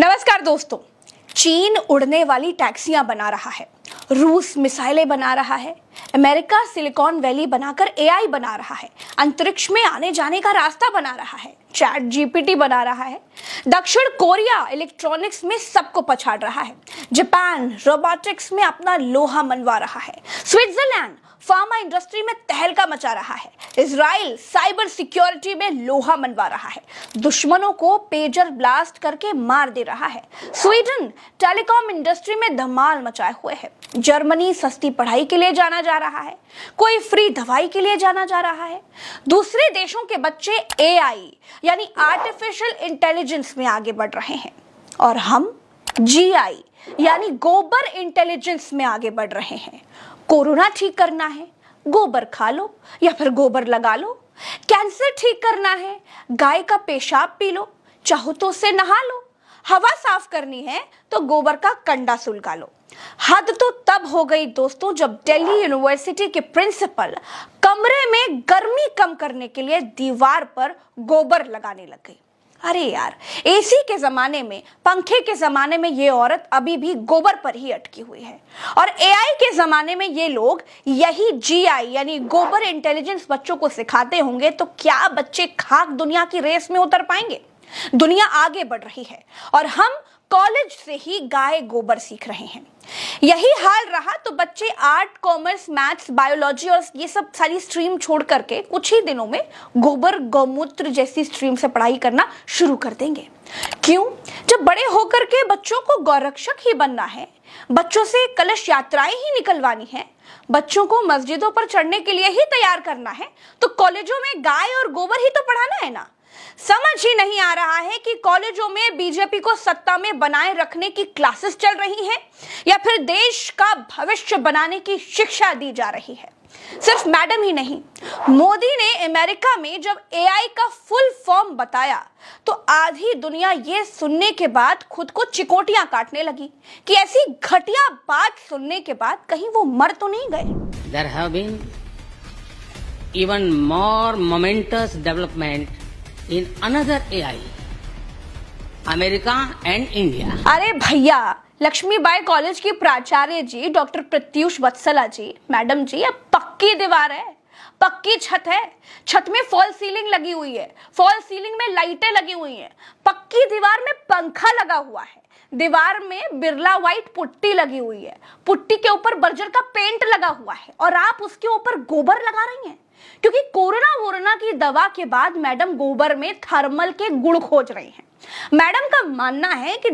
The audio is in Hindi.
नमस्कार दोस्तों। चीन उड़ने वाली टैक्सियां बना रहा है, रूस मिसाइलें बना रहा है, अमेरिका सिलिकॉन वैली बनाकर एआई बना रहा है, अंतरिक्ष में आने जाने का रास्ता बना रहा है, चैट जीपीटी बना रहा है, दक्षिण कोरिया इलेक्ट्रॉनिक्स में सबको पछाड़ रहा है, जापान रोबोटिक्स में अपना लोहा मनवा रहा है, स्विट्जरलैंड फार्मा इंडस्ट्री में तहलका मचा रहा है, इजराइल साइबर सिक्योरिटी में लोहा मनवा रहा है, दुश्मनों को पेजर ब्लास्ट करके मार दे रहा है, स्वीडन टेलीकॉम इंडस्ट्री में धमाल मचाए हुए है, जर्मनी सस्ती पढ़ाई के लिए जाना जा रहा है, कोई फ्री दवाई के लिए जाना जा रहा है, दूसरे देशों के बच्चे एआई यानी आर्टिफिशियल इंटेलिजेंस में आगे बढ़ रहे हैं और हम जीआई यानी गोबर इंटेलिजेंस में आगे बढ़ रहे हैं। कोरोना ठीक करना है, गोबर खा लो या फिर गोबर लगा लो। कैंसर ठीक करना है, गाय का पेशाब पी लो, चाहो तो उससे नहा लो। हवा साफ करनी है तो गोबर का कंडा सुलगा लो। हद तो तब हो गई दोस्तों जब दिल्ली यूनिवर्सिटी के प्रिंसिपल कमरे में गर्मी कम करने के लिए दीवार पर गोबर लगाने लग गई। अरे यार, एसी के जमाने में, पंखे के जमाने में ये औरत अभी भी गोबर पर ही अटकी हुई है और एआई के जमाने में ये लोग यही जीआई यानी गोबर इंटेलिजेंस बच्चों को सिखाते होंगे तो क्या बच्चे खाक दुनिया की रेस में उतर पाएंगे? दुनिया आगे बढ़ रही है और हम कॉलेज से ही गाय गोबर सीख रहे हैं। यही हाल रहा तो बच्चे आर्ट, कॉमर्स, मैथ्स, बायोलॉजी और ये सब सारी स्ट्रीम छोड़ करके कुछ ही दिनों में गोबर, गौमूत्र जैसी स्ट्रीम से पढ़ाई करना शुरू कर देंगे। क्यों? जब बड़े होकर के बच्चों को गौरक्षक ही बनना है, बच्चों से कलश यात्राएं ही निकलवानी है, बच्चों को मस्जिदों पर चढ़ने के लिए ही तैयार करना है, तो कॉलेजों में गाय और गोबर ही तो पढ़ाना है ना। समझ ही नहीं आ रहा है कि कॉलेजों में बीजेपी को सत्ता में बनाए रखने की क्लासेस चल रही हैं या फिर देश का भविष्य बनाने की शिक्षा दी जा रही है। सिर्फ मैडम ही नहीं, मोदी ने अमेरिका में जब एआई का फुल फॉर्म बताया तो आधी दुनिया ये सुनने के बाद खुद को चिकोटियां काटने लगी कि ऐसी घटिया बात सुनने के बाद कहीं वो मर तो नहीं गए। There have been even more momentous development in another AI, America and India. अरे भैया, लक्ष्मीबाई कॉलेज की प्राचार्य जी डॉक्टर प्रत्युष वत्सला जी, मैडम जी, अब पक्की दीवार है, पक्की छत है, छत में फॉल सीलिंग लगी हुई है, फॉल सीलिंग में लाइटें लगी हुई हैं, पक्की दीवार में पंखा लगा हुआ है, दीवार में बिरला व्हाइट पुट्टी लगी हुई है, पुट्टी के ऊपर बर्जर का पेंट लगा हुआ है और आप उसके ऊपर गोबर लगा रही हैं क्योंकि कोरोना की दवा के बाद मैडम गोबर में थर्मल के गुण खोज रही हैं। मैडम का मानना है कि